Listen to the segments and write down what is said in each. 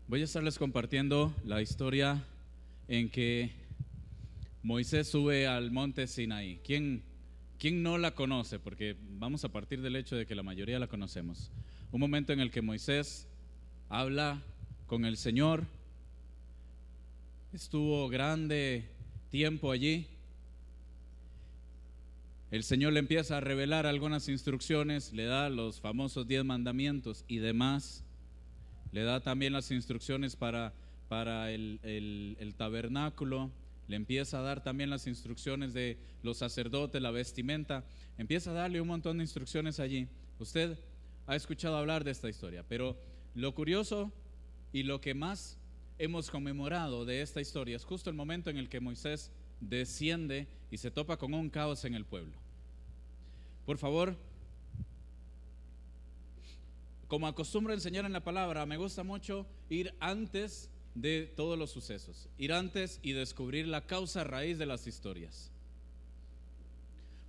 Voy a estarles compartiendo la historia en que Moisés sube al monte Sinaí. ¿Quién no la conoce? Porque vamos a partir del hecho de que la mayoría la conocemos. Un momento en el que Moisés habla con el Señor, estuvo grande tiempo allí. El Señor le empieza a revelar algunas instrucciones, le da los famosos 10 mandamientos y demás. Le da también las instrucciones para el tabernáculo. Le empieza a dar también las instrucciones de los sacerdotes, la vestimenta. Empieza a darle un montón de instrucciones allí. Usted ha escuchado hablar de esta historia, pero lo curioso y lo que más hemos conmemorado de esta historia es justo el momento en el que Moisés desciende y se topa con un caos en el pueblo. Por favor, como acostumbro a enseñar en la palabra, me gusta mucho ir antes de todos los sucesos, ir antes y descubrir la causa raíz de las historias.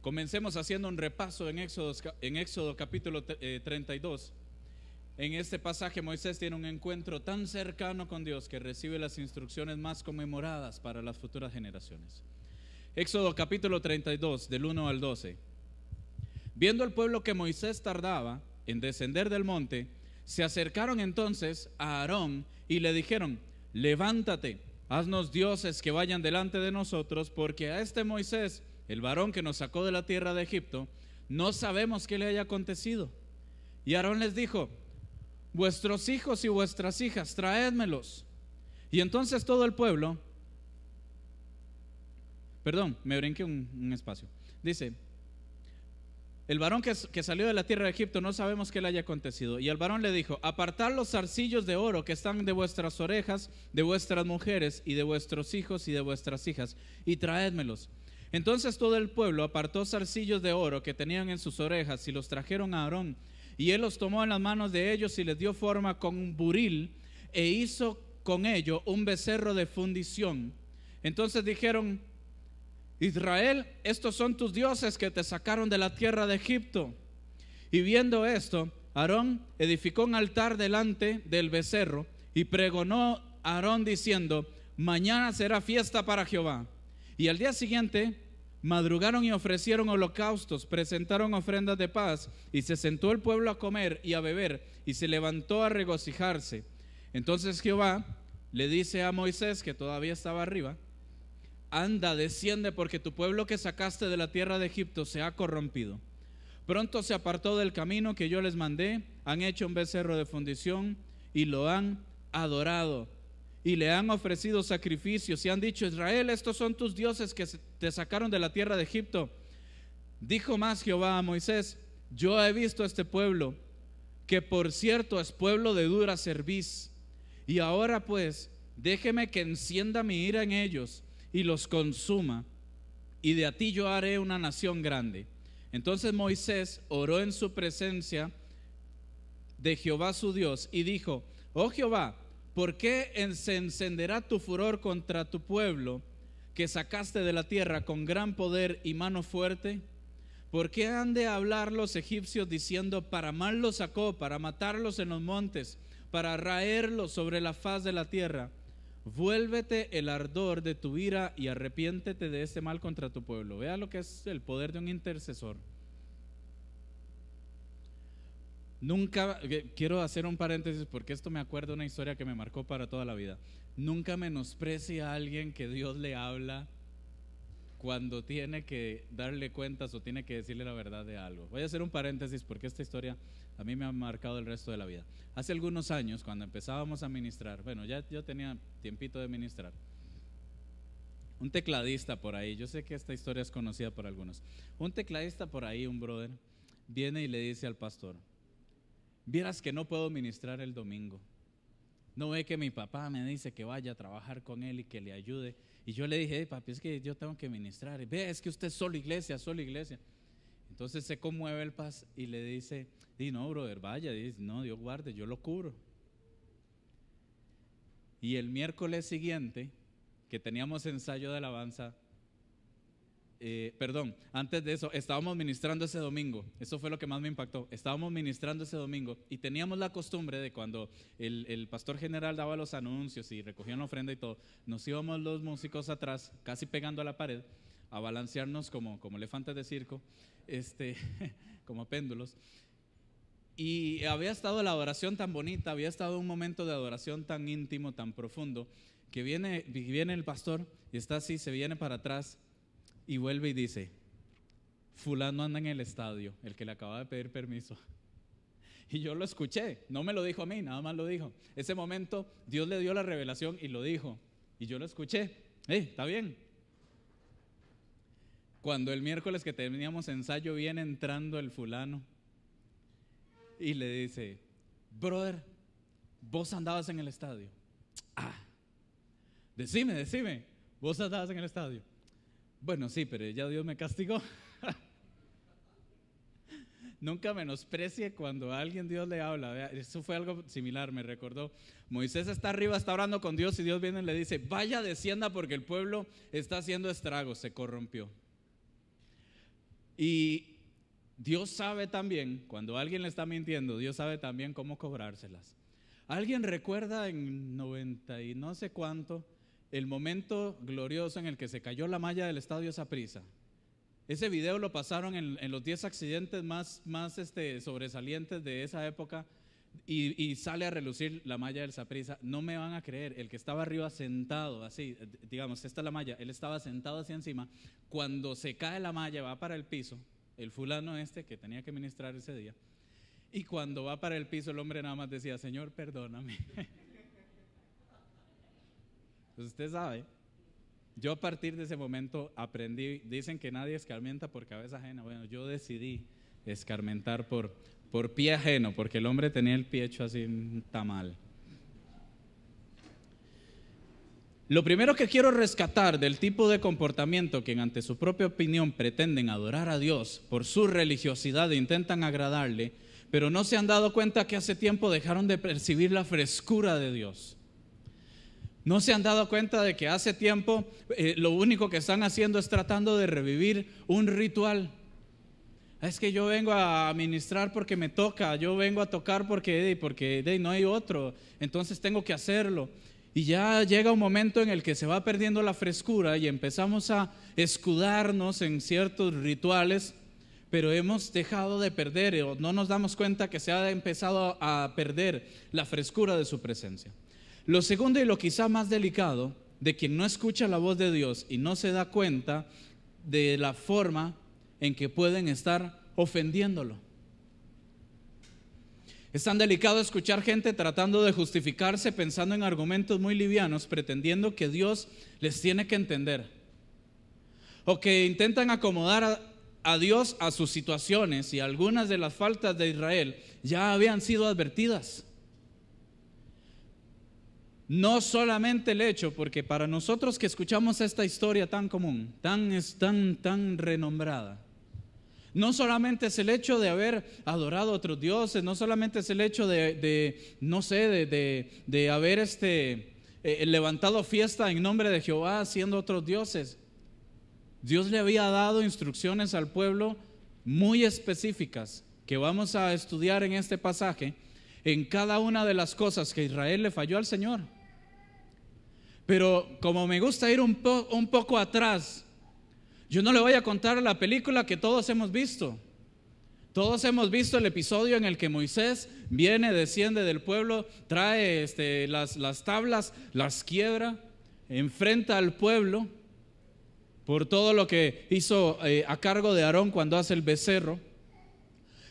Comencemos haciendo un repaso en Éxodo capítulo 32. En este pasaje Moisés tiene un encuentro tan cercano con Dios que recibe las instrucciones más conmemoradas para las futuras generaciones. Éxodo capítulo 32, del 1 al 12. Viendo el pueblo que Moisés tardaba en descender del monte, se acercaron entonces a Aarón y le dijeron: levántate, haznos dioses que vayan delante de nosotros, porque a este Moisés, el varón que nos sacó de la tierra de Egipto, no sabemos qué le haya acontecido. Y Aarón les dijo: vuestros hijos y vuestras hijas, traédmelos. Y entonces todo el pueblo, me brinqué un espacio. Dice: el varón que salió de la tierra de Egipto, no sabemos qué le haya acontecido. Y el varón le dijo: apartad los zarcillos de oro que están de vuestras orejas, de vuestras mujeres y de vuestros hijos y de vuestras hijas, y traédmelos. Entonces todo el pueblo apartó zarcillos de oro que tenían en sus orejas y los trajeron a Aarón. Y él los tomó en las manos de ellos y les dio forma con un buril e hizo con ello un becerro de fundición. Entonces dijeron: Israel, estos son tus dioses que te sacaron de la tierra de Egipto. Y viendo esto, Aarón edificó un altar delante del becerro y pregonó a Aarón diciendo: mañana será fiesta para Jehová. Y al día siguiente madrugaron y ofrecieron holocaustos, presentaron ofrendas de paz, y se sentó el pueblo a comer y a beber, y se levantó a regocijarse. Entonces Jehová le dice a Moisés, que todavía estaba arriba: anda, desciende, porque tu pueblo que sacaste de la tierra de Egipto se ha corrompido. Pronto se apartó del camino que yo les mandé, han hecho un becerro de fundición y lo han adorado, y le han ofrecido sacrificios y han dicho: Israel, estos son tus dioses que te sacaron de la tierra de Egipto. Dijo más Jehová a Moisés: yo he visto a este pueblo, que por cierto es pueblo de dura cerviz, y ahora pues déjeme que encienda mi ira en ellos y los consuma, y de a ti yo haré una nación grande. Entonces Moisés oró en su presencia de Jehová su Dios y dijo: oh Jehová, ¿por qué se encenderá tu furor contra tu pueblo que sacaste de la tierra con gran poder y mano fuerte? ¿Por qué han de hablar los egipcios diciendo: para mal los sacó, para matarlos en los montes, para raerlos sobre la faz de la tierra? Vuélvete el ardor de tu ira y arrepiéntete de este mal contra tu pueblo. Vea lo que es el poder de un intercesor. Nunca, quiero hacer un paréntesis porque esto me acuerda de una historia que me marcó para toda la vida. Nunca menosprecie a alguien que Dios le habla cuando tiene que darle cuentas o tiene que decirle la verdad de algo. Voy a hacer un paréntesis porque esta historia a mí me ha marcado el resto de la vida. Hace algunos años, cuando empezábamos a ministrar, bueno, ya yo tenía tiempito de ministrar, un tecladista por ahí, yo sé que esta historia es conocida por algunos, un tecladista por ahí, un brother, viene y le dice al pastor: vieras que no puedo ministrar el domingo. No ve que mi papá me dice que vaya a trabajar con él y que le ayude. Y yo le dije: hey, papi, es que yo tengo que ministrar. Ve, es que usted es solo iglesia, solo iglesia. Entonces se conmueve el paz y le dice: di no, brother, vaya. Dice: no, Dios guarde, yo lo cubro. Y el miércoles siguiente, que teníamos ensayo de alabanza, perdón, antes de eso, estábamos ministrando ese domingo. Eso fue lo que más me impactó. Estábamos ministrando ese domingo y teníamos la costumbre de cuando el pastor general daba los anuncios y recogían la ofrenda y todo, nos íbamos los músicos atrás, casi pegando a la pared, a balancearnos como elefantes de circo, como péndulos. Y había estado la adoración tan bonita, había estado un momento de adoración tan íntimo, tan profundo, que viene el pastor y está así, se viene para atrás y vuelve y dice: fulano anda en el estadio, el que le acaba de pedir permiso. Y yo lo escuché, no me lo dijo a mí, nada más lo dijo. Ese momento Dios le dio la revelación y lo dijo, y yo lo escuché. Está bien. Cuando el miércoles que teníamos ensayo viene entrando el fulano y le dice: brother, vos andabas en el estadio. Decime, vos andabas en el estadio. Bueno, sí, pero ya Dios me castigó. Nunca menosprecie cuando a alguien Dios le habla. Eso fue algo similar, me recordó. Moisés está arriba, está orando con Dios y Dios viene y le dice: vaya, descienda porque el pueblo está haciendo estragos, se corrompió. Y Dios sabe también, cuando alguien le está mintiendo, Dios sabe también cómo cobrárselas. ¿Alguien recuerda en 90 y no sé cuánto el momento glorioso en el que se cayó la malla del estadio Saprissa? Ese video lo pasaron en los 10 accidentes más sobresalientes de esa época y sale a relucir la malla del Saprissa. No me van a creer, el que estaba arriba sentado así, digamos, esta es la malla, él estaba sentado así encima. Cuando se cae la malla, va para el piso, el fulano que tenía que ministrar ese día, y cuando va para el piso, el hombre nada más decía: Señor, perdóname. Pues usted sabe, yo a partir de ese momento aprendí, dicen que nadie escarmienta por cabeza ajena. Bueno, yo decidí escarmentar por pie ajeno, porque el hombre tenía el pie hecho así un tamal. Lo primero que quiero rescatar del tipo de comportamiento que ante su propia opinión pretenden adorar a Dios por su religiosidad e intentan agradarle, pero no se han dado cuenta que hace tiempo dejaron de percibir la frescura de Dios. No se han dado cuenta de que hace tiempo lo único que están haciendo es tratando de revivir un ritual. Es que yo vengo a ministrar porque me toca, yo vengo a tocar porque no hay otro, entonces tengo que hacerlo. Y ya llega un momento en el que se va perdiendo la frescura y empezamos a escudarnos en ciertos rituales, pero hemos dejado de perder, o no nos damos cuenta que se ha empezado a perder la frescura de su presencia. Lo segundo, y lo quizá más delicado, de quien no escucha la voz de Dios y no se da cuenta de la forma en que pueden estar ofendiéndolo. Es tan delicado escuchar gente tratando de justificarse, pensando en argumentos muy livianos, pretendiendo que Dios les tiene que entender, o que intentan acomodar a Dios a sus situaciones, y algunas de las faltas de Israel ya habían sido advertidas. No solamente el hecho, porque para nosotros que escuchamos esta historia tan común, tan renombrada, no solamente es el hecho de haber adorado a otros dioses, no solamente es el hecho de haber levantado fiesta en nombre de Jehová haciendo otros dioses. Dios le había dado instrucciones al pueblo muy específicas que vamos a estudiar en este pasaje, en cada una de las cosas que Israel le falló al Señor. Pero como me gusta ir un poco atrás, yo no le voy a contar la película que todos hemos visto. Todos hemos visto el episodio en el que Moisés viene, desciende del pueblo, trae las tablas, las quiebra, enfrenta al pueblo por todo lo que hizo a cargo de Aarón cuando hace el becerro.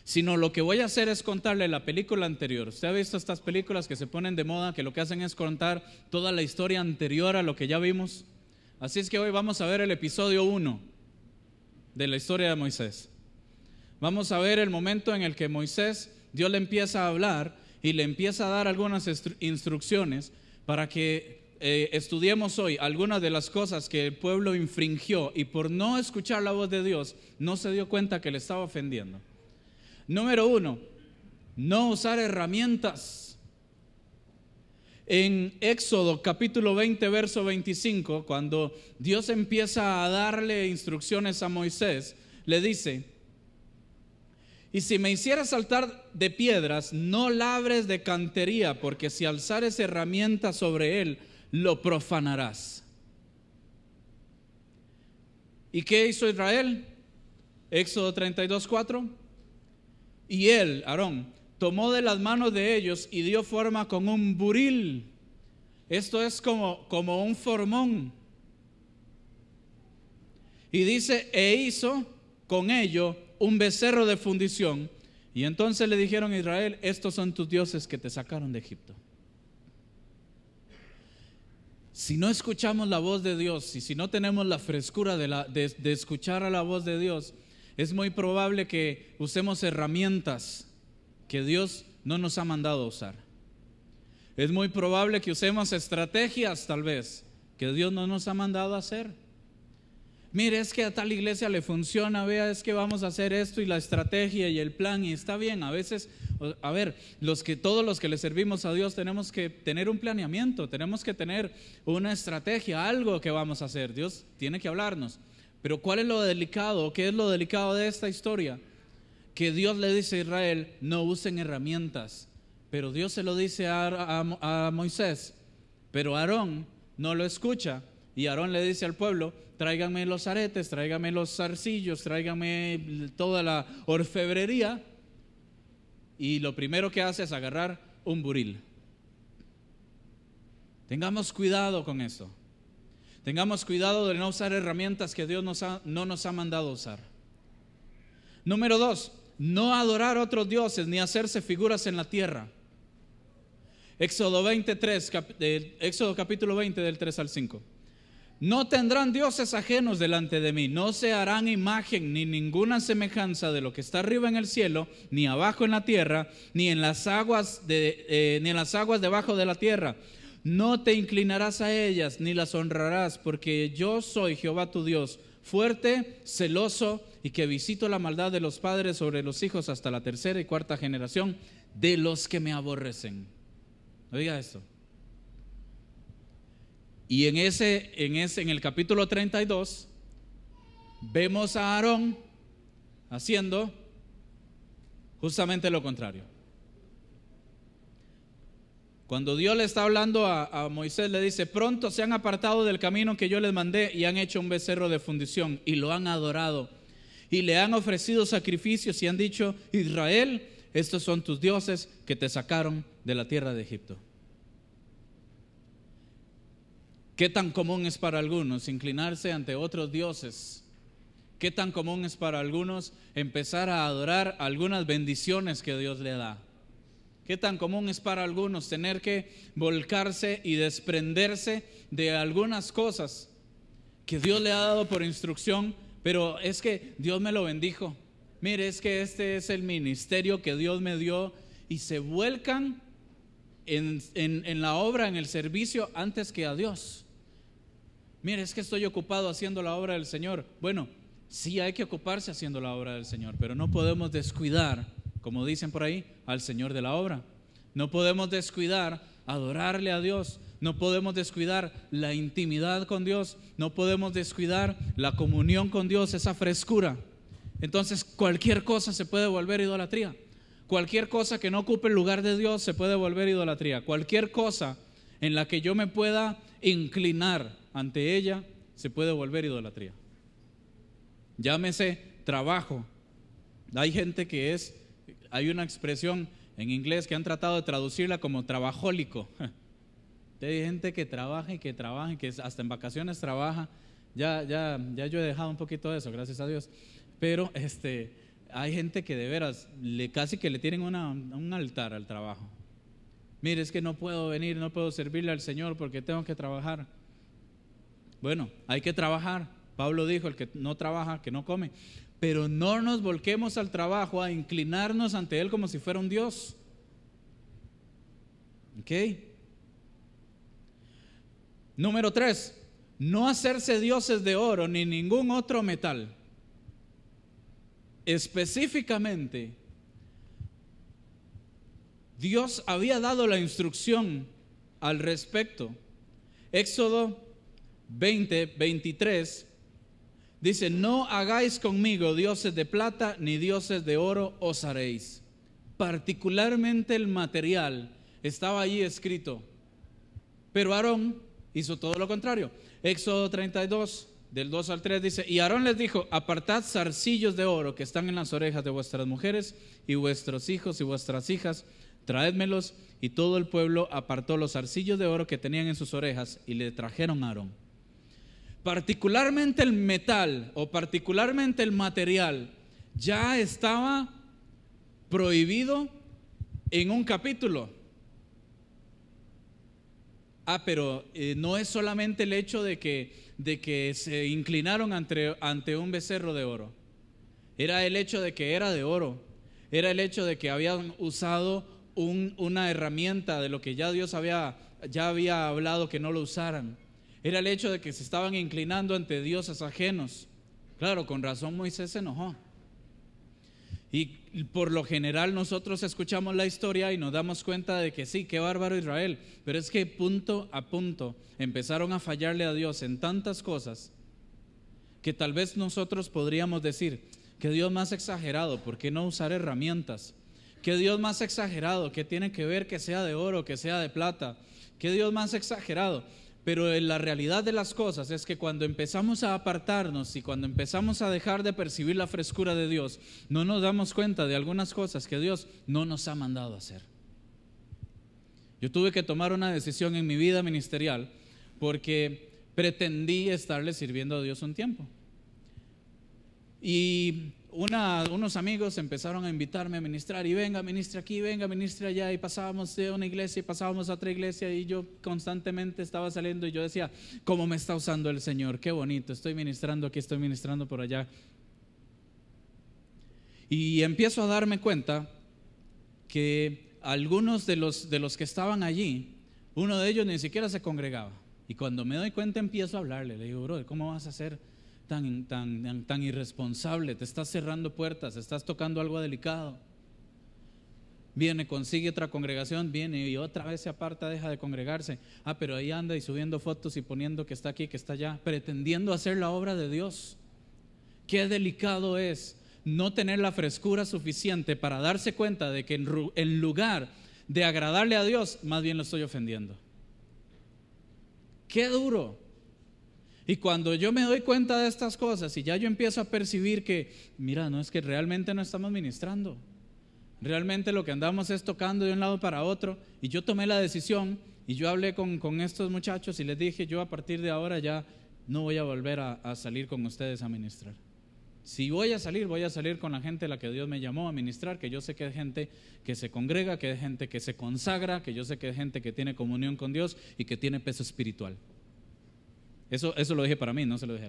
Sino lo que voy a hacer es contarle la película anterior. Usted ha visto estas películas que se ponen de moda, que lo que hacen es contar toda la historia anterior a lo que ya vimos. Así es que hoy vamos a ver el episodio 1 de la historia de Moisés. Vamos a ver el momento en el que Moisés, Dios le empieza a hablar y le empieza a dar algunas instrucciones para que estudiemos hoy algunas de las cosas que el pueblo infringió y por no escuchar la voz de Dios no se dio cuenta que le estaba ofendiendo. Número 1, no usar herramientas. En Éxodo capítulo 20, verso 25, cuando Dios empieza a darle instrucciones a Moisés, le dice: y si me hicieras saltar de piedras, no labres de cantería, porque si alzares herramienta sobre él, lo profanarás. ¿Y qué hizo Israel? Éxodo 32, 4. Y él, Aarón, tomó de las manos de ellos y dio forma con un buril. Esto es como un formón. Y dice: e hizo con ello un becerro de fundición. Y entonces le dijeron a Israel: estos son tus dioses que te sacaron de Egipto. Si no escuchamos la voz de Dios y si no tenemos la frescura de escuchar a la voz de Dios, es muy probable que usemos herramientas que Dios no nos ha mandado a usar. Es muy probable que usemos estrategias, tal vez, que Dios no nos ha mandado a hacer. Mire, es que a tal iglesia le funciona, vea, es que vamos a hacer esto y la estrategia y el plan, y está bien. A veces, a ver, todos los que le servimos a Dios tenemos que tener un planeamiento, tenemos que tener una estrategia, algo que vamos a hacer. Dios tiene que hablarnos. Pero ¿cuál es lo delicado? ¿Qué es lo delicado de esta historia? Que Dios le dice a Israel: no usen herramientas. Pero Dios se lo dice a Moisés, pero Aarón no lo escucha. Y Aarón le dice al pueblo: tráiganme los aretes, tráiganme los zarcillos, tráiganme toda la orfebrería. Y lo primero que hace es agarrar un buril. Tengamos cuidado con eso. Tengamos cuidado de no usar herramientas que Dios no nos ha mandado usar. Número 2, no adorar a otros dioses ni hacerse figuras en la tierra. Éxodo capítulo 20 del 3 al 5. No tendrán dioses ajenos delante de mí, no se harán imagen ni ninguna semejanza de lo que está arriba en el cielo, ni abajo en la tierra, ni en las aguas debajo de la tierra. No te inclinarás a ellas, ni las honrarás, porque yo soy Jehová tu Dios, fuerte, celoso, y que visito la maldad de los padres sobre los hijos hasta la tercera y cuarta generación de los que me aborrecen. Oiga esto. Y en el capítulo 32 vemos a Aarón haciendo justamente lo contrario. Cuando Dios le está hablando a Moisés, le dice: pronto se han apartado del camino que yo les mandé y han hecho un becerro de fundición y lo han adorado y le han ofrecido sacrificios y han dicho: Israel, estos son tus dioses que te sacaron de la tierra de Egipto. ¿Qué tan común es para algunos inclinarse ante otros dioses? ¿Qué tan común es para algunos empezar a adorar algunas bendiciones que Dios le da? ¿Qué tan común es para algunos tener que volcarse y desprenderse de algunas cosas que Dios le ha dado por instrucción? Pero es que Dios me lo bendijo. Mire, es que este es el ministerio que Dios me dio, y se vuelcan en la obra, en el servicio, antes que a Dios. Mire, es que estoy ocupado haciendo la obra del Señor. Bueno, sí hay que ocuparse haciendo la obra del Señor, pero no podemos descuidar, como dicen por ahí, al Señor de la obra. No podemos descuidar adorarle a Dios. No podemos descuidar la intimidad con Dios. No podemos descuidar la comunión con Dios, esa frescura. Entonces cualquier cosa se puede volver idolatría. Cualquier cosa que no ocupe el lugar de Dios se puede volver idolatría. Cualquier cosa en la que yo me pueda inclinar ante ella se puede volver idolatría. Llámese trabajo. Hay gente hay una expresión en inglés que han tratado de traducirla como trabajólico. Hay gente que trabaja y que trabaja y que hasta en vacaciones trabaja. Ya yo he dejado un poquito de eso, gracias a Dios. Pero hay gente que de veras casi que le tienen un altar al trabajo. Mire, es que no puedo venir, no puedo servirle al Señor porque tengo que trabajar. Bueno, hay que trabajar. Pablo dijo: el que no trabaja, que no come. Pero no nos volquemos al trabajo a inclinarnos ante Él como si fuera un Dios. ¿Ok? Número 3, no hacerse dioses de oro ni ningún otro metal. Específicamente, Dios había dado la instrucción al respecto. Éxodo 20:23 dice: no hagáis conmigo dioses de plata ni dioses de oro os haréis. Particularmente el material estaba allí escrito, pero Aarón hizo todo lo contrario. Éxodo 32 del 2 al 3 dice: y Aarón les dijo: apartad zarcillos de oro que están en las orejas de vuestras mujeres y vuestros hijos y vuestras hijas, traédmelos. Y todo el pueblo apartó los zarcillos de oro que tenían en sus orejas y le trajeron a Aarón. Particularmente el metal o particularmente el material ya estaba prohibido en un capítulo. Pero no es solamente el hecho de que se inclinaron ante un becerro de oro. Era el hecho de que era de oro. Era el hecho de que habían usado una herramienta de lo que ya Dios ya había hablado que no lo usaran. Era el hecho de que se estaban inclinando ante dioses ajenos. Claro, con razón Moisés se enojó. Y por lo general nosotros escuchamos la historia y nos damos cuenta de que sí, qué bárbaro Israel. Pero es que punto a punto empezaron a fallarle a Dios en tantas cosas que tal vez nosotros podríamos decir: que Dios más exagerado, ¿por qué no usar herramientas? ¿Qué Dios más exagerado? ¿Qué tiene que ver que sea de oro, que sea de plata? ¿Qué Dios más exagerado? Pero la realidad de las cosas es que cuando empezamos a apartarnos y cuando empezamos a dejar de percibir la frescura de Dios, no nos damos cuenta de algunas cosas que Dios no nos ha mandado a hacer. Yo tuve que tomar una decisión en mi vida ministerial porque pretendí estarle sirviendo a Dios un tiempo. Y unos amigos empezaron a invitarme a ministrar, y venga, ministra aquí, venga, ministra allá, y pasábamos de una iglesia y pasábamos a otra iglesia, y yo constantemente estaba saliendo y yo decía: ¿cómo me está usando el Señor? Qué bonito, estoy ministrando aquí, estoy ministrando por allá. Y empiezo a darme cuenta que algunos de los que estaban allí, uno de ellos ni siquiera se congregaba, y cuando me doy cuenta empiezo a hablarle, le digo: brother, ¿cómo vas a ser tan irresponsable? Te estás cerrando puertas, estás tocando algo delicado. Viene, consigue otra congregación, viene y otra vez se aparta, deja de congregarse. Pero ahí anda y subiendo fotos y poniendo que está aquí, que está allá, pretendiendo hacer la obra de Dios. Qué delicado es no tener la frescura suficiente para darse cuenta de que en lugar de agradarle a Dios, más bien lo estoy ofendiendo. Qué duro. Y cuando yo me doy cuenta de estas cosas y ya yo empiezo a percibir que, mira, no es que realmente no estamos ministrando, realmente lo que andamos es tocando de un lado para otro. Y yo tomé la decisión y yo hablé con estos muchachos y les dije: yo a partir de ahora ya no voy a volver a salir con ustedes a ministrar. Si voy a salir con la gente a la que Dios me llamó a ministrar, que yo sé que es gente que se congrega, que es gente que se consagra, que yo sé que es gente que tiene comunión con Dios y que tiene peso espiritual. Eso lo dije para mí, no se lo dije a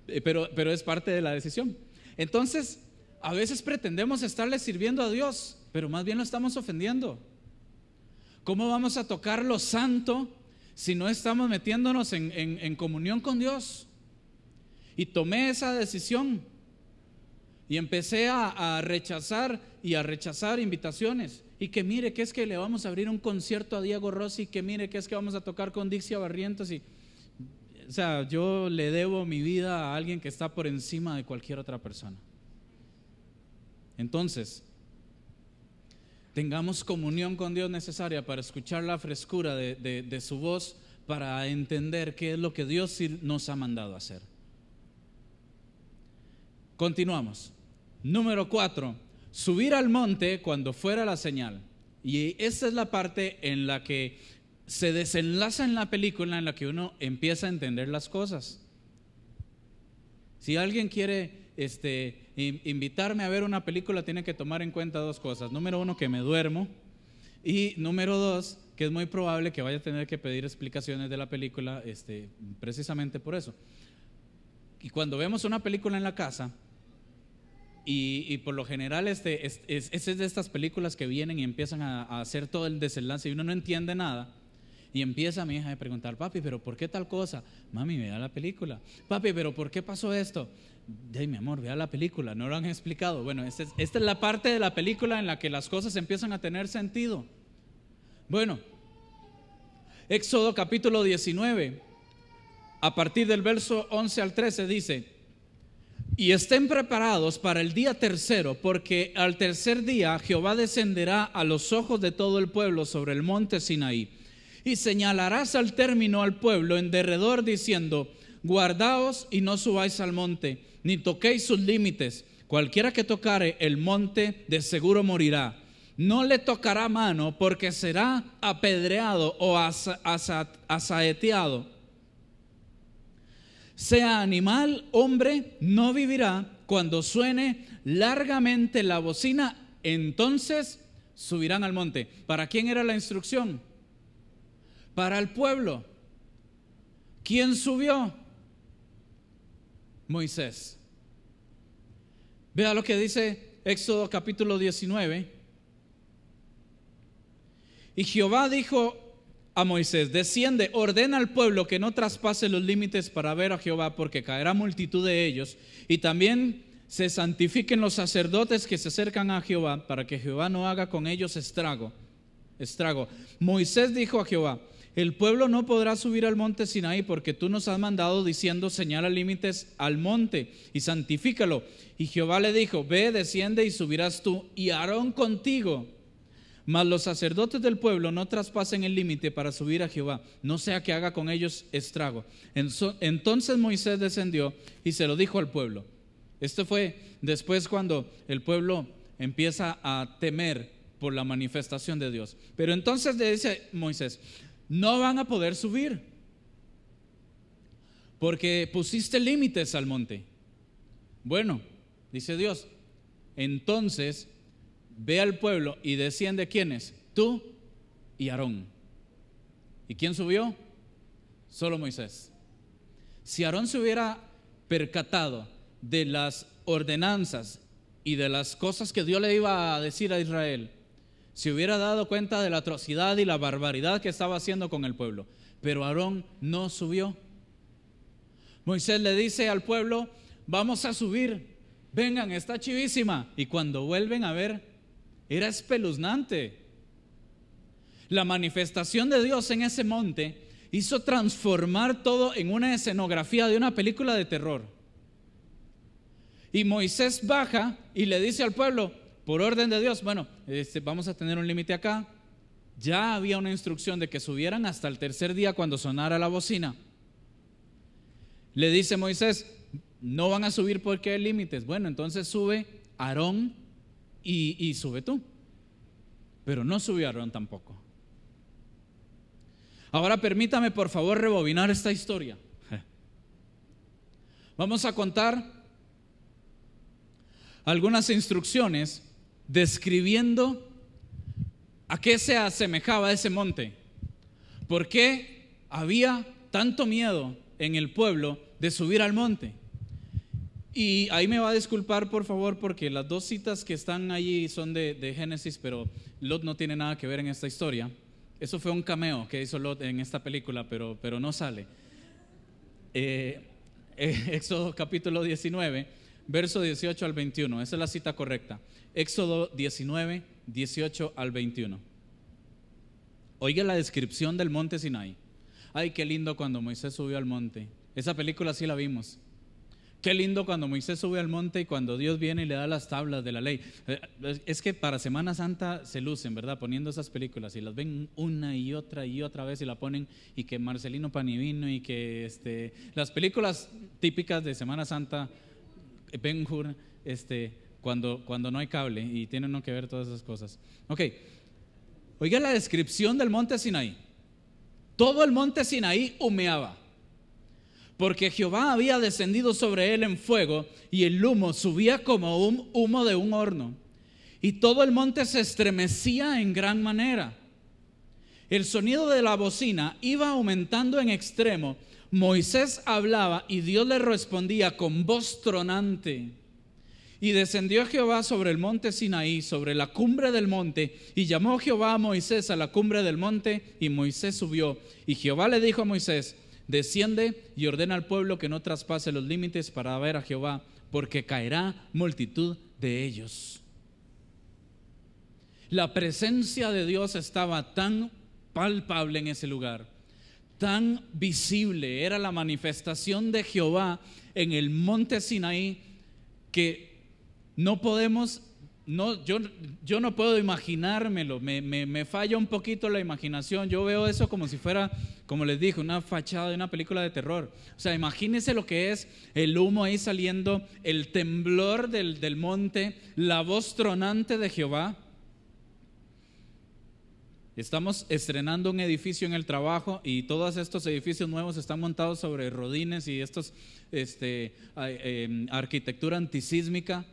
él. Pero es parte de la decisión. Entonces, a veces pretendemos estarle sirviendo a Dios, pero más bien lo estamos ofendiendo. ¿Cómo vamos a tocar lo santo si no estamos metiéndonos en comunión con Dios? Y tomé esa decisión y empecé a rechazar invitaciones. Y que mire que es que le vamos a abrir un concierto a Diego Rossi, que mire que es que vamos a tocar con Dixia Barrientos. O sea, yo le debo mi vida a alguien que está por encima de cualquier otra persona. Entonces, tengamos comunión con Dios necesaria para escuchar la frescura de su voz, para entender qué es lo que Dios nos ha mandado a hacer. Continuamos. Número 4. Subir al monte cuando fuera la señal. Y esta es la parte en la que se desenlaza en la película, en la que uno empieza a entender las cosas. Si alguien quiere invitarme a ver una película, tiene que tomar en cuenta dos cosas. Número 1, que me duermo. Y número 2, que es muy probable que vaya a tener que pedir explicaciones de la película, precisamente por eso. Y cuando vemos una película en la casa, y por lo general es de estas películas que vienen y empiezan a hacer todo el desenlace y uno no entiende nada, Y empieza mi hija a preguntar: papi, ¿pero por qué tal cosa? Mami, vea la película. Papi, ¿pero por qué pasó esto? Ay, mi amor, vea la película, no lo han explicado. Bueno, esta es la parte de la película en la que las cosas empiezan a tener sentido. Bueno, Éxodo capítulo 19, a partir del verso 11 al 13 dice: y estén preparados para el día tercero, porque al tercer día Jehová descenderá a los ojos de todo el pueblo sobre el monte Sinaí, y señalarás al término al pueblo en derredor, diciendo: guardaos y no subáis al monte, ni toquéis sus límites. Cualquiera que tocare el monte de seguro morirá. No le tocará mano, porque será apedreado o asaeteado. Sea animal, hombre, no vivirá. Cuando suene largamente la bocina, entonces subirán al monte. ¿Para quién era la instrucción? Para el pueblo. ¿Quién subió? Moisés. Vea lo que dice Éxodo capítulo 19. Y Jehová dijo a Moisés: desciende, ordena al pueblo que no traspase los límites para ver a Jehová, porque caerá multitud de ellos, y también se santifiquen los sacerdotes que se acercan a Jehová, para que Jehová no haga con ellos estrago. Moisés dijo a Jehová: el pueblo no podrá subir al monte Sinaí, porque tú nos has mandado diciendo: señala límites al monte y santifícalo. Y Jehová le dijo: ve, desciende y subirás tú y Aarón contigo. Mas los sacerdotes del pueblo no traspasen el límite para subir a Jehová, no sea que haga con ellos estrago. Entonces Moisés descendió y se lo dijo al pueblo. Esto fue después, cuando el pueblo empieza a temer por la manifestación de Dios. Pero entonces le dice Moisés: no van a poder subir, porque pusiste límites al monte. Bueno, dice Dios, entonces ve al pueblo y desciende. ¿Quiénes? Tú y Aarón. ¿Y quién subió? Solo Moisés. Si Aarón se hubiera percatado de las ordenanzas y de las cosas que Dios le iba a decir a Israel, se hubiera dado cuenta de la atrocidad y la barbaridad que estaba haciendo con el pueblo. Pero Aarón no subió. Moisés le dice al pueblo: vamos a subir, vengan, está chivísima. Y cuando vuelven a ver, era espeluznante. La manifestación de Dios en ese monte hizo transformar todo en una escenografía de una película de terror. Y Moisés baja y le dice al pueblo, por orden de Dios: bueno, vamos a tener un límite acá. Ya había una instrucción de que subieran hasta el tercer día cuando sonara la bocina. Le dice Moisés: no van a subir porque hay límites. Bueno, entonces sube Aarón y sube tú. Pero no subió Aarón tampoco. Ahora permítame por favor rebobinar esta historia. Vamos a contar algunas instrucciones describiendo a qué se asemejaba ese monte. ¿Por qué había tanto miedo en el pueblo de subir al monte? Y ahí me va a disculpar por favor, porque las dos citas que están allí son de Génesis, pero Lot no tiene nada que ver en esta historia. Eso fue un cameo que hizo Lot en esta película, pero no sale. Éxodo capítulo 19, verso 18 al 21. Esa es la cita correcta. Éxodo 19, 18 al 21. Oiga la descripción del monte Sinaí. Ay, qué lindo cuando Moisés subió al monte. Esa película sí la vimos. Qué lindo cuando Moisés sube al monte y cuando Dios viene y le da las tablas de la ley. Es que para Semana Santa se lucen, ¿verdad? Poniendo esas películas y las ven una y otra vez y la ponen, y que Marcelino Panivino y que las películas típicas de Semana Santa, Ben-Hur, cuando no hay cable y tienen uno que ver todas esas cosas. Ok, oiga la descripción del monte Sinaí. Todo el monte Sinaí humeaba, porque Jehová había descendido sobre él en fuego, y el humo subía como un humo de un horno, y todo el monte se estremecía en gran manera. El sonido de la bocina iba aumentando en extremo. Moisés hablaba y Dios le respondía con voz tronante. Y descendió Jehová sobre el monte Sinaí, sobre la cumbre del monte, y llamó Jehová a Moisés a la cumbre del monte, y Moisés subió. Y Jehová le dijo a Moisés: desciende y ordena al pueblo que no traspase los límites para ver a Jehová, porque caerá multitud de ellos. La presencia de Dios estaba tan palpable en ese lugar, tan visible, era la manifestación de Jehová en el monte Sinaí, que no podemos, yo no puedo imaginármelo, me falla un poquito la imaginación. Yo veo eso como si fuera, como les dije, una fachada de una película de terror. O sea, imagínense lo que es el humo ahí saliendo, el temblor del monte, la voz tronante de Jehová. Estamos estrenando un edificio en el trabajo y todos estos edificios nuevos están montados sobre rodines y arquitectura antisísmica.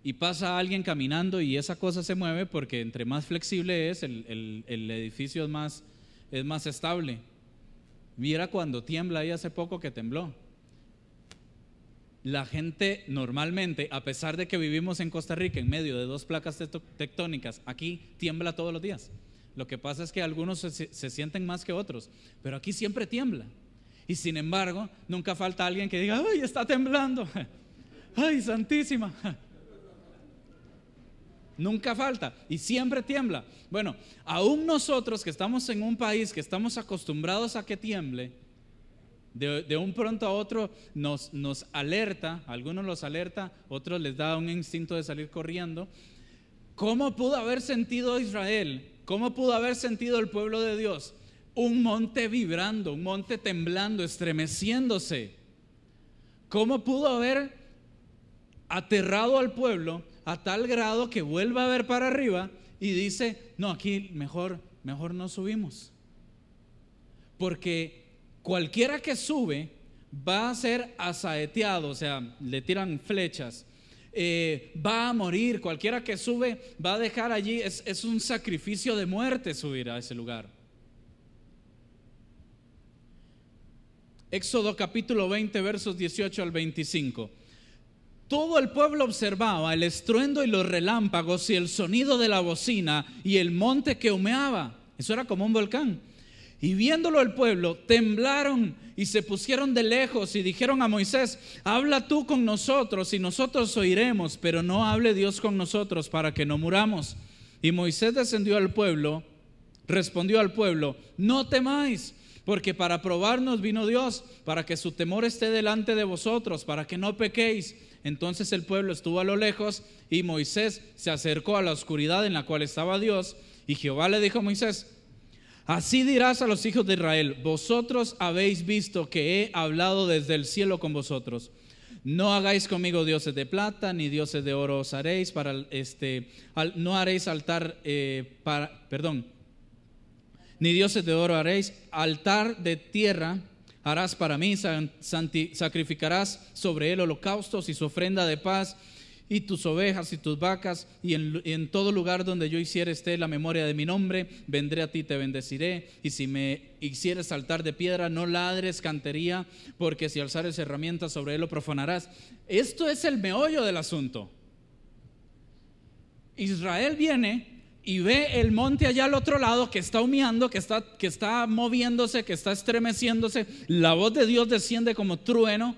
Y pasa alguien caminando y esa cosa se mueve porque entre más flexible es, el edificio es más estable. Mira cuando tiembla, ahí hace poco que tembló. La gente normalmente, a pesar de que vivimos en Costa Rica en medio de dos placas tectónicas, aquí tiembla todos los días. Lo que pasa es que algunos se sienten más que otros, pero aquí siempre tiembla. Y sin embargo, nunca falta alguien que diga: ¡ay, está temblando! ¡Ay, santísima! Nunca falta y siempre tiembla. Bueno, aún nosotros que estamos en un país que estamos acostumbrados a que tiemble, de un pronto a otro nos alerta, a algunos los alerta, otros les da un instinto de salir corriendo. ¿Cómo pudo haber sentido Israel? ¿Cómo pudo haber sentido el pueblo de Dios? Un monte vibrando, un monte temblando, estremeciéndose. ¿Cómo pudo haber aterrado al pueblo a tal grado que vuelva a ver para arriba y dice: no, aquí mejor no subimos? Porque cualquiera que sube va a ser asaeteado, o sea, le tiran flechas, va a morir. Cualquiera que sube va a dejar allí, es un sacrificio de muerte subir a ese lugar. Éxodo capítulo 20 versos 18 al 25. Todo el pueblo observaba el estruendo y los relámpagos y el sonido de la bocina y el monte que humeaba. Eso era como un volcán. Y viéndolo el pueblo, temblaron y se pusieron de lejos y dijeron a Moisés: habla tú con nosotros y nosotros oiremos, pero no hable Dios con nosotros para que no muramos. Y Moisés descendió al pueblo, respondió al pueblo: no temáis, porque para probarnos vino Dios, para que su temor esté delante de vosotros, para que no pequéis. Entonces el pueblo estuvo a lo lejos y Moisés se acercó a la oscuridad en la cual estaba Dios. Y Jehová le dijo a Moisés: así dirás a los hijos de Israel: vosotros habéis visto que he hablado desde el cielo con vosotros. No hagáis conmigo dioses de plata, ni dioses de oro os haréis no haréis altar ni dioses de oro haréis. Altar de tierra harás para mí, sacrificarás sobre él holocaustos y su ofrenda de paz, y tus ovejas y tus vacas, y en todo lugar donde yo hiciere esté la memoria de mi nombre, vendré a ti, te bendeciré. Y si me hicieres altar de piedra, no ladres cantería, porque si alzares herramientas sobre él lo profanarás. Esto es el meollo del asunto. Israel viene y ve el monte allá al otro lado que está humeando, que está moviéndose, que está estremeciéndose. La voz de Dios desciende como trueno.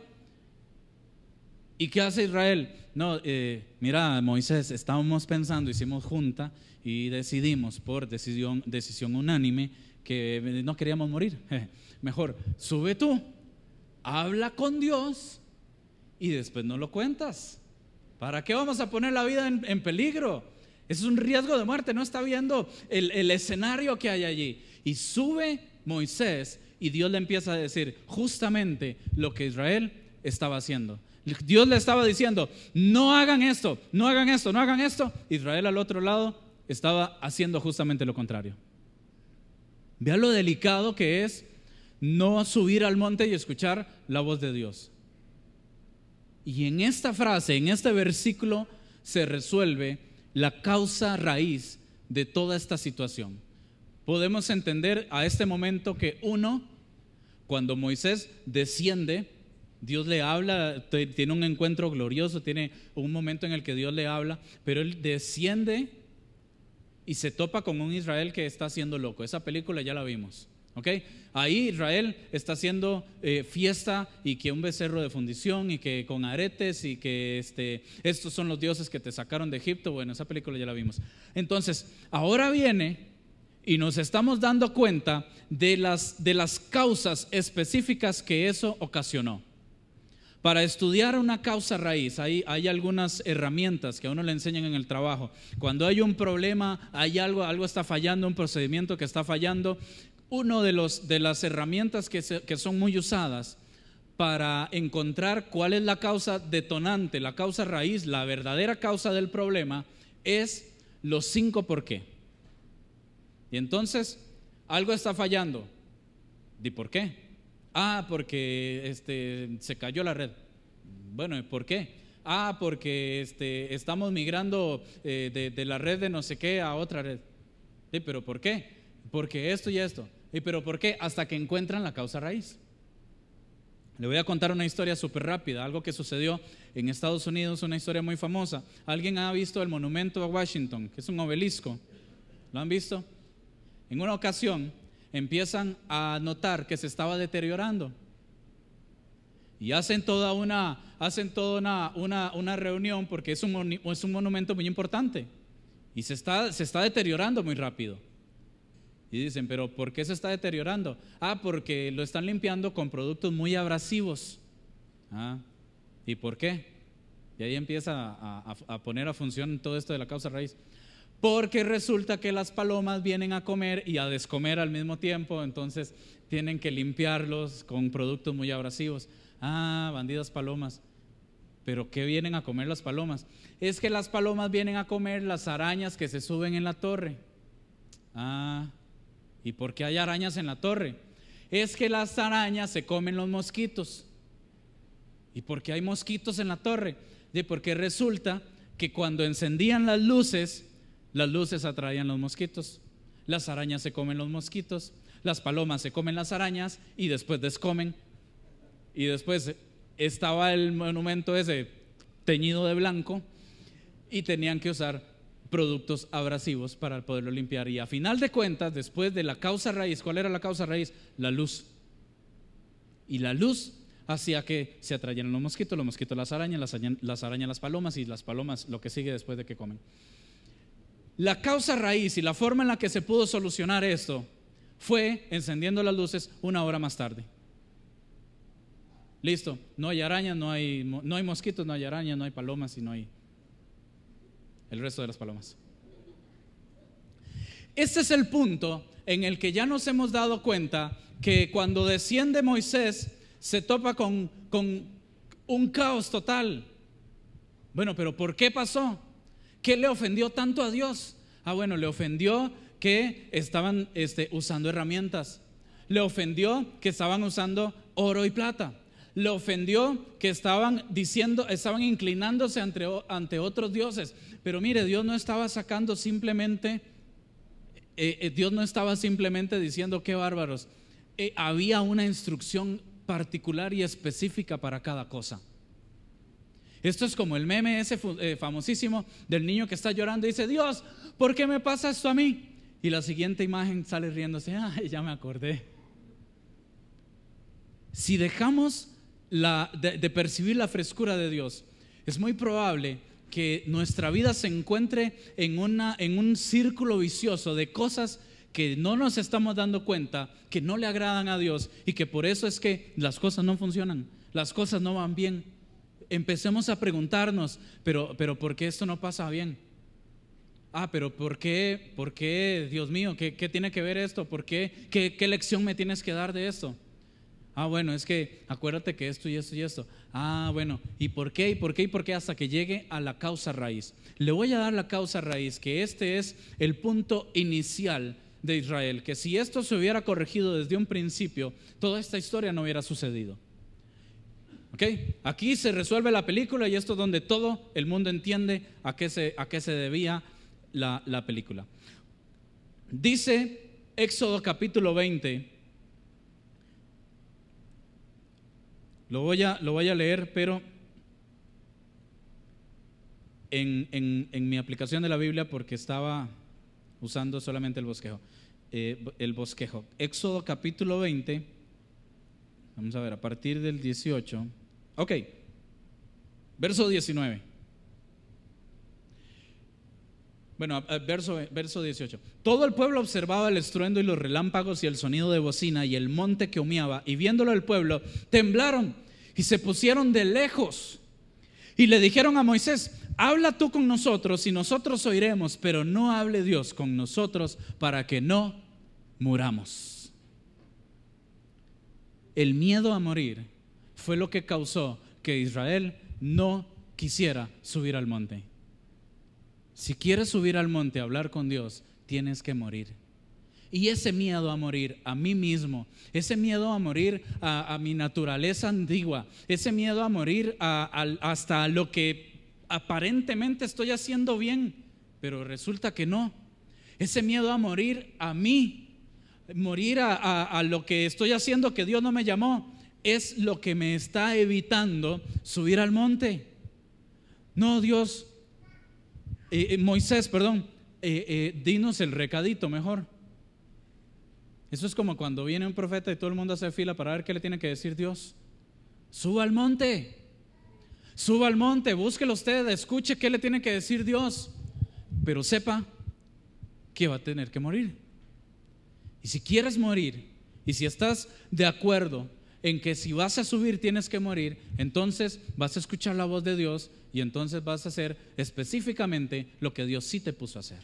¿Y qué hace Israel? No, mira, Moisés, estábamos pensando, hicimos junta y decidimos por decisión unánime que no queríamos morir. Mejor, sube tú, habla con Dios y después no lo cuentas. ¿Para qué vamos a poner la vida en peligro? Es un riesgo de muerte. No está viendo el escenario que hay allí. Y sube Moisés y Dios le empieza a decir justamente lo que Israel estaba haciendo. Dios le estaba diciendo: no hagan esto, no hagan esto, no hagan esto. Israel al otro lado estaba haciendo justamente lo contrario. Vea lo delicado que es no subir al monte y escuchar la voz de Dios. Y en esta frase, en este versículo, se resuelve la causa raíz de toda esta situación. Podemos entender a este momento que cuando Moisés desciende Dios le habla, tiene un encuentro glorioso, tiene un momento en el que Dios le habla, pero él desciende y se topa con un Israel que está haciendo loco. Esa película ya la vimos, ¿ok? Ahí Israel está haciendo fiesta, y que un becerro de fundición, y que con aretes, y que estos son los dioses que te sacaron de Egipto. Bueno, esa película ya la vimos. Entonces, ahora viene y nos estamos dando cuenta de las causas específicas que eso ocasionó. Para estudiar una causa raíz, hay algunas herramientas que a uno le enseñan en el trabajo. Cuando hay un problema, hay algo está fallando, un procedimiento que está fallando. Una de las herramientas que son muy usadas para encontrar cuál es la causa detonante, la causa raíz, la verdadera causa del problema, es los 5 por qué. Y entonces, algo está fallando. ¿Y por qué? Porque se cayó la red. Bueno, ¿por qué? Porque estamos migrando de la red de no sé qué a otra red. ¿Sí? ¿Pero por qué? Porque esto y esto. ¿Y pero por qué? Hasta que encuentran la causa raíz. Le voy a contar una historia súper rápida, algo que sucedió en Estados Unidos, una historia muy famosa. ¿Alguien ha visto el monumento a Washington, que es un obelisco? ¿Lo han visto? En una ocasión empiezan a notar que se estaba deteriorando y hacen toda una reunión, porque es un monumento muy importante y se está deteriorando muy rápido. Y dicen, ¿pero por qué se está deteriorando? Porque lo están limpiando con productos muy abrasivos. ¿Y por qué? Y ahí empieza a poner a función todo esto de la causa raíz. Porque resulta que las palomas vienen a comer y a descomer al mismo tiempo, entonces tienen que limpiarlos con productos muy abrasivos. Bandidas palomas. ¿Pero qué vienen a comer las palomas? Es que las palomas vienen a comer las arañas que se suben en la torre. ¿Y por qué hay arañas en la torre? Es que las arañas se comen los mosquitos. ¿Y por qué hay mosquitos en la torre? Porque resulta que cuando encendían las luces atraían los mosquitos. Las arañas se comen los mosquitos, las palomas se comen las arañas y después descomen. Y después estaba el monumento ese teñido de blanco y tenían que usar productos abrasivos para poderlo limpiar. Y a final de cuentas, después de la causa raíz, ¿cuál era la causa raíz? La luz. Y la luz hacía que se atrayeran los mosquitos las arañas, las arañas las palomas, y las palomas lo que sigue después de que comen. La causa raíz y la forma en la que se pudo solucionar esto fue encendiendo las luces 1 hora más tarde. Listo, no hay arañas, no hay mosquitos, no hay arañas, no hay palomas y no hay el resto de las palomas. Este es el punto en el que ya nos hemos dado cuenta que cuando desciende Moisés se topa con un caos total. Bueno, pero ¿por qué pasó? ¿Qué le ofendió tanto a Dios? Bueno, le ofendió que estaban usando herramientas. Le ofendió que estaban usando oro y plata. Le ofendió que estaban inclinándose ante otros dioses. Pero mire, Dios no estaba simplemente diciendo qué bárbaros. Había una instrucción particular y específica para cada cosa. Esto es como el meme ese famosísimo del niño que está llorando y dice: Dios, ¿por qué me pasa esto a mí? Y la siguiente imagen sale riéndose: ya me acordé. Si dejamos de percibir la frescura de Dios, es muy probable que nuestra vida se encuentre en un círculo vicioso de cosas que no nos estamos dando cuenta, que no le agradan a Dios, y que por eso es que las cosas no funcionan, las cosas no van bien. Empecemos a preguntarnos, pero ¿por qué esto no pasa bien? Pero ¿por qué, Dios mío? ¿Qué tiene que ver esto? ¿Por qué? ¿Qué lección me tienes que dar de esto? Bueno, es que acuérdate que esto y esto y esto. Bueno, ¿y por qué? ¿Y por qué? ¿Y por qué? Hasta que llegue a la causa raíz. Le voy a dar la causa raíz, que este es el punto inicial de Israel, que si esto se hubiera corregido desde un principio, toda esta historia no hubiera sucedido. Aquí se resuelve la película, y esto es donde todo el mundo entiende a qué se debía la película. Dice Éxodo capítulo 20, Lo voy a leer, pero en mi aplicación de la Biblia, porque estaba usando solamente el bosquejo. Éxodo capítulo 20, vamos a ver, a partir del 18. Ok, verso 19. Bueno, verso 18. Todo el pueblo observaba el estruendo y los relámpagos y el sonido de bocina y el monte que humeaba, y viéndolo el pueblo, temblaron y se pusieron de lejos. Y le dijeron a Moisés: habla tú con nosotros y nosotros oiremos, pero no hable Dios con nosotros para que no muramos. El miedo a morir fue lo que causó que Israel no quisiera subir al monte. Si quieres subir al monte a hablar con Dios, tienes que morir. Y ese miedo a morir a mí mismo, ese miedo a morir a mi naturaleza antigua, ese miedo a morir hasta lo que aparentemente estoy haciendo bien, pero resulta que no. Ese miedo a morir a mí, morir a lo que estoy haciendo que Dios no me llamó, es lo que me está evitando subir al monte. No, Dios, Moisés, perdón, dinos el recadito mejor. Eso es como cuando viene un profeta y todo el mundo hace fila para ver qué le tiene que decir Dios. Suba al monte, búsquelo usted, escuche qué le tiene que decir Dios, pero sepa que va a tener que morir. Y si quieres morir, y si estás de acuerdo en que si vas a subir tienes que morir, entonces vas a escuchar la voz de Dios y entonces vas a hacer específicamente lo que Dios sí te puso a hacer.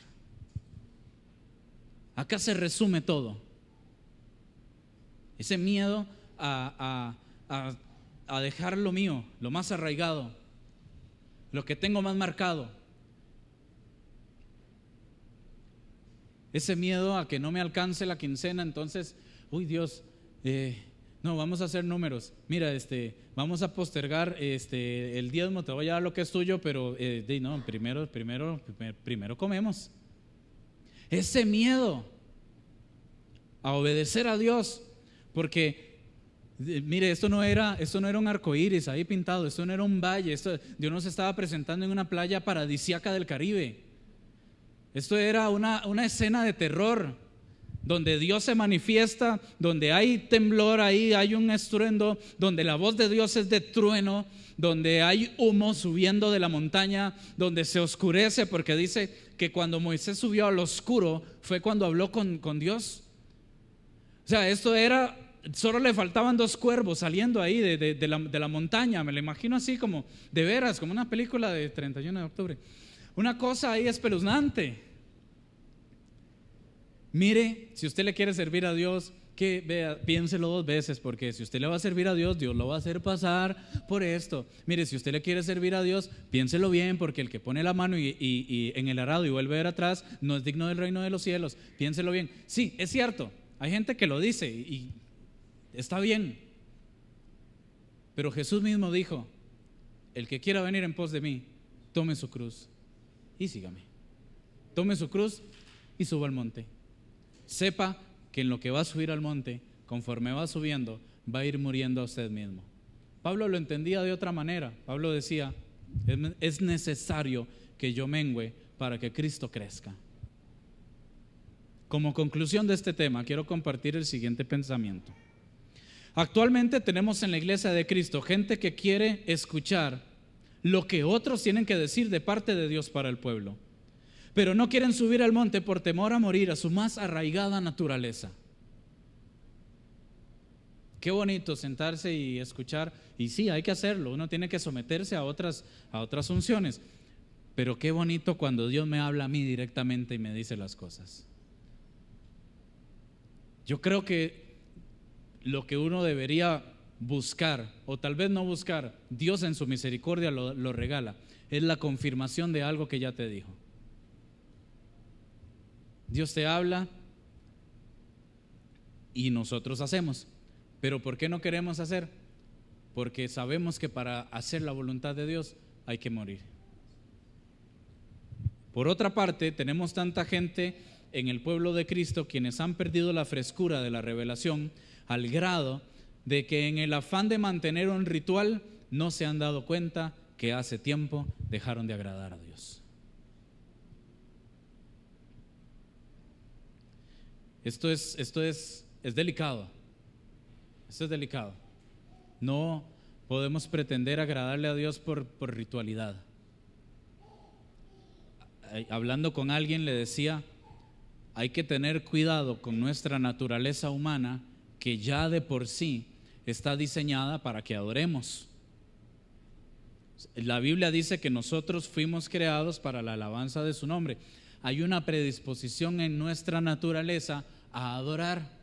Acá se resume todo. Ese miedo a dejar lo mío, lo más arraigado, lo que tengo más marcado. Ese miedo a que no me alcance la quincena, entonces, uy Dios, no, vamos a hacer números. Mira, vamos a postergar el diezmo, te voy a dar lo que es tuyo, pero no, primero comemos. Ese miedo a obedecer a Dios, porque mire, esto no era un arco iris ahí pintado, esto no era un valle, Dios nos estaba presentando en una playa paradisíaca del Caribe. Esto era una escena de terror, donde Dios se manifiesta, donde hay temblor, ahí hay un estruendo, donde la voz de Dios es de trueno, donde hay humo subiendo de la montaña, donde se oscurece, porque dice que cuando Moisés subió al oscuro fue cuando habló con Dios. O sea, esto era, solo le faltaban 2 cuervos saliendo ahí de la montaña. Me lo imagino así como, de veras, como una película de 31 de octubre. Una cosa ahí espeluznante. Mire, si usted le quiere servir a Dios, piénselo 2 veces, porque si usted le va a servir a Dios, Dios lo va a hacer pasar por esto. Mire, si usted le quiere servir a Dios, piénselo bien, porque el que pone la mano y en el arado y vuelve a ver atrás no es digno del reino de los cielos. Piénselo bien. Sí, es cierto, hay gente que lo dice y está bien, pero Jesús mismo dijo: el que quiera venir en pos de mí, tome su cruz y sígame. Tome su cruz y suba al monte. Sepa que en lo que va a subir al monte, conforme va subiendo, va a ir muriendo a usted mismo. Pablo lo entendía de otra manera. Pablo decía: es necesario que yo mengüe para que Cristo crezca. Como conclusión de este tema, quiero compartir el siguiente pensamiento. Actualmente tenemos en la iglesia de Cristo gente que quiere escuchar lo que otros tienen que decir de parte de Dios para el pueblo, pero no quieren subir al monte por temor a morir a su más arraigada naturaleza. Qué bonito sentarse y escuchar, y sí, hay que hacerlo, uno tiene que someterse a otras unciones, pero qué bonito cuando Dios me habla a mí directamente y me dice las cosas. Yo creo que lo que uno debería buscar, o tal vez no buscar, Dios en su misericordia lo regala, es la confirmación de algo que ya te dijo. Dios te habla y nosotros hacemos. Pero ¿por qué no queremos hacer? Porque sabemos que para hacer la voluntad de Dios hay que morir. Por otra parte, tenemos tanta gente en el pueblo de Cristo quienes han perdido la frescura de la revelación al grado de que en el afán de mantener un ritual no se han dado cuenta que hace tiempo dejaron de agradar a Dios. Esto es delicado. Esto es delicado. No podemos pretender agradarle a Dios por ritualidad. Hablando con alguien le decía, hay que tener cuidado con nuestra naturaleza humana, que ya de por sí está diseñada para que adoremos. La Biblia dice que nosotros fuimos creados para la alabanza de su nombre. Hay una predisposición en nuestra naturaleza a adorar.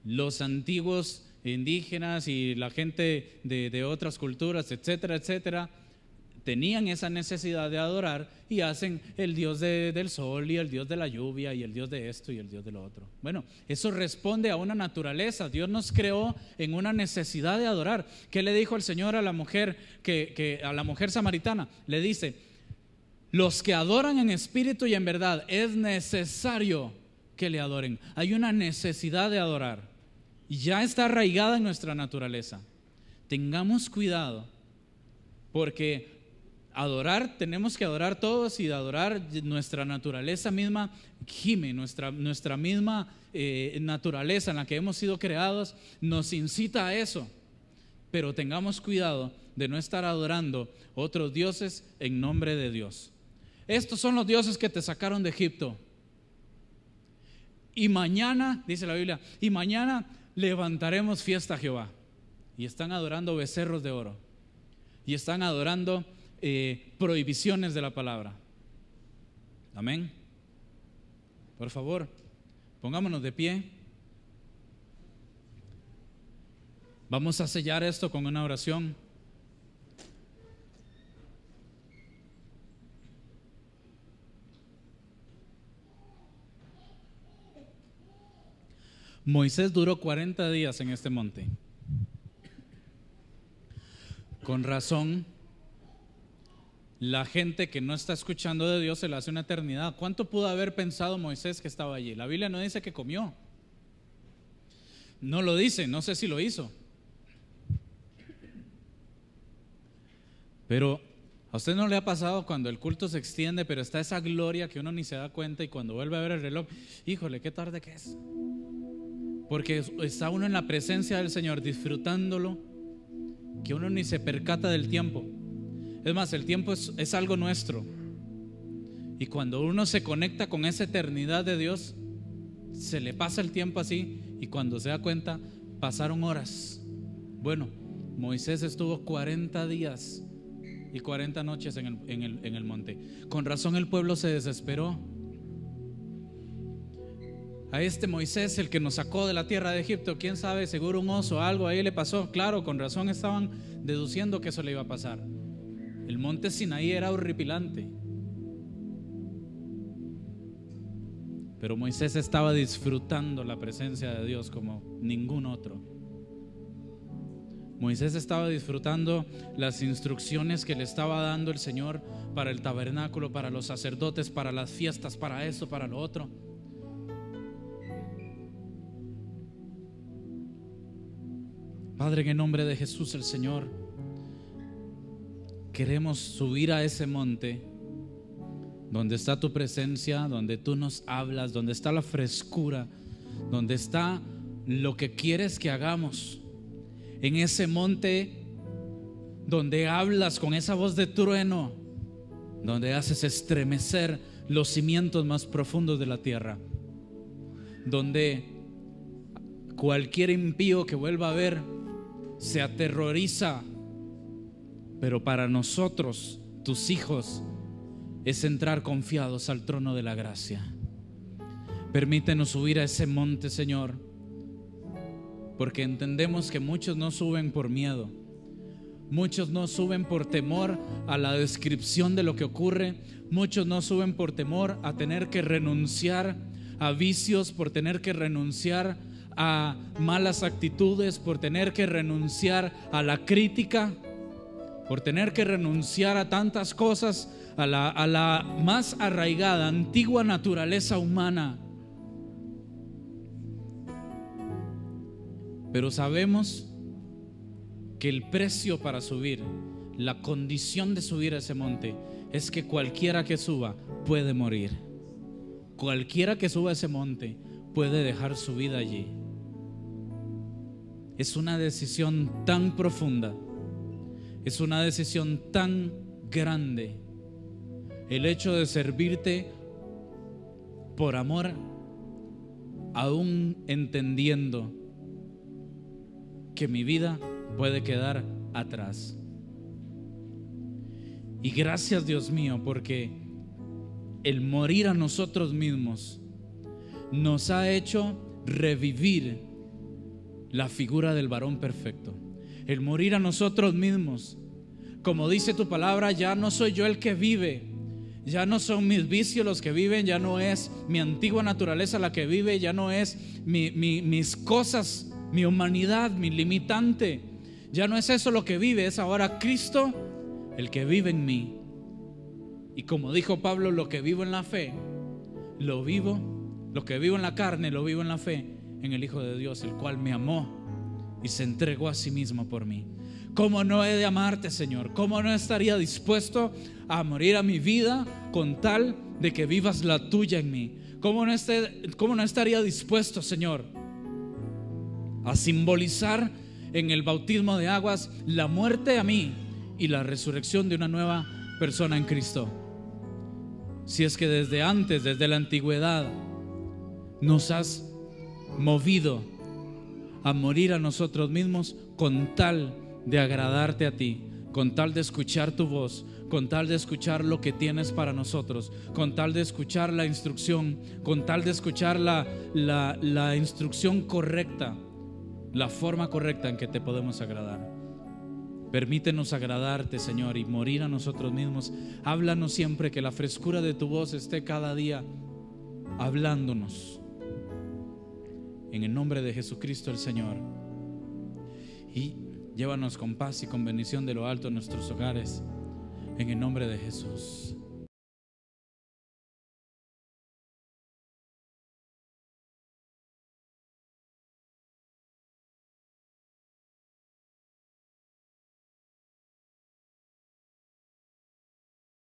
Los antiguos indígenas y la gente de otras culturas, etcétera, etcétera, tenían esa necesidad de adorar y hacen el Dios del sol y el Dios de la lluvia y el Dios de esto y el Dios de lo otro. Bueno, eso responde a una naturaleza. Dios nos creó en una necesidad de adorar. ¿Qué le dijo el Señor a la mujer, a la mujer samaritana? Le dice, los que adoran en espíritu y en verdad, es necesario que le adoren. Hay una necesidad de adorar y ya está arraigada en nuestra naturaleza. Tengamos cuidado, porque adorar, tenemos que adorar todos, y de adorar nuestra naturaleza misma gime, nuestra misma naturaleza en la que hemos sido creados nos incita a eso. Pero tengamos cuidado de no estar adorando otros dioses en nombre de Dios. Estos son los dioses que te sacaron de Egipto. Y mañana, dice la Biblia, y mañana levantaremos fiesta a Jehová. Y están adorando becerros de oro. Y están adorando prohibiciones de la palabra. Amén. Por favor, pongámonos de pie. Vamos a sellar esto con una oración. Moisés duró 40 días en este monte. Con razón, la gente que no está escuchando de Dios se le hace una eternidad. ¿Cuánto pudo haber pensado Moisés que estaba allí? La Biblia no dice que comió. No lo dice, no sé si lo hizo. Pero ¿a usted no le ha pasado cuando el culto se extiende, pero está esa gloria que uno ni se da cuenta, y cuando vuelve a ver el reloj, híjole, qué tarde que es? Porque está uno en la presencia del Señor disfrutándolo, que uno ni se percata del tiempo. Es más, el tiempo es algo nuestro. Y cuando uno se conecta con esa eternidad de Dios, se le pasa el tiempo así, y cuando se da cuenta, pasaron horas. Bueno, Moisés estuvo 40 días y 40 noches en el monte. Con razón el pueblo se desesperó. A este Moisés, el que nos sacó de la tierra de Egipto, quién sabe, seguro un oso o algo ahí le pasó. Claro, con razón estaban deduciendo que eso le iba a pasar. El monte Sinaí era horripilante, pero Moisés estaba disfrutando la presencia de Dios como ningún otro. Moisés estaba disfrutando las instrucciones que le estaba dando el Señor para el tabernáculo, para los sacerdotes, para las fiestas, para esto, para lo otro. Padre, en el nombre de Jesús el Señor, queremos subir a ese monte donde está tu presencia, donde tú nos hablas, donde está la frescura, donde está lo que quieres que hagamos. En ese monte donde hablas con esa voz de trueno, donde haces estremecer los cimientos más profundos de la tierra, donde cualquier impío que vuelva a ver se aterroriza. Pero para nosotros, tus hijos, es entrar confiados al trono de la gracia. Permítenos subir a ese monte, Señor, porque entendemos que muchos no suben por miedo, muchos no suben por temor a la descripción de lo que ocurre, muchos no suben por temor a tener que renunciar a vicios, por tener que renunciar a malas actitudes, por tener que renunciar a la crítica, por tener que renunciar a tantas cosas, a la más arraigada, antigua naturaleza humana. pero sabemos que el precio para subir, la condición de subir a ese monte, es que cualquiera que suba puede morir. Cualquiera que suba a ese monte puede dejar su vida allí. Es una decisión tan profunda, es una decisión tan grande, el hecho de servirte por amor, aún entendiendo que mi vida puede quedar atrás. Y gracias, Dios mío, porque el morir a nosotros mismos nos ha hecho revivir la figura del varón perfecto. El morir a nosotros mismos, como dice tu palabra, ya no soy yo el que vive, ya no son mis vicios los que viven, ya no es mi antigua naturaleza la que vive, ya no es mis cosas, mi humanidad, mi limitante, ya no es eso lo que vive, es ahora Cristo el que vive en mí. Y como dijo Pablo, lo que vivo en la fe, lo vivo, lo que vivo en la carne, lo vivo en la fe, en el Hijo de Dios, el cual me amó y se entregó a sí mismo por mí. ¿Cómo no he de amarte, Señor? ¿Cómo no estaría dispuesto a morir a mi vida con tal de que vivas la tuya en mí? ¿Cómo no estaría dispuesto, Señor, a simbolizar en el bautismo de aguas la muerte a mí y la resurrección de una nueva persona en Cristo? Si es que desde antes, desde la antigüedad, nos has movido a morir a nosotros mismos con tal de agradarte a ti, con tal de escuchar tu voz, con tal de escuchar lo que tienes para nosotros, con tal de escuchar la instrucción, con tal de escuchar la instrucción correcta, la forma correcta en que te podemos agradar. Permítenos agradarte, Señor, y morir a nosotros mismos. Háblanos siempre, que la frescura de tu voz esté cada día hablándonos. En el nombre de Jesucristo el Señor. Y llévanos con paz y con bendición de lo alto en nuestros hogares. En el nombre de Jesús.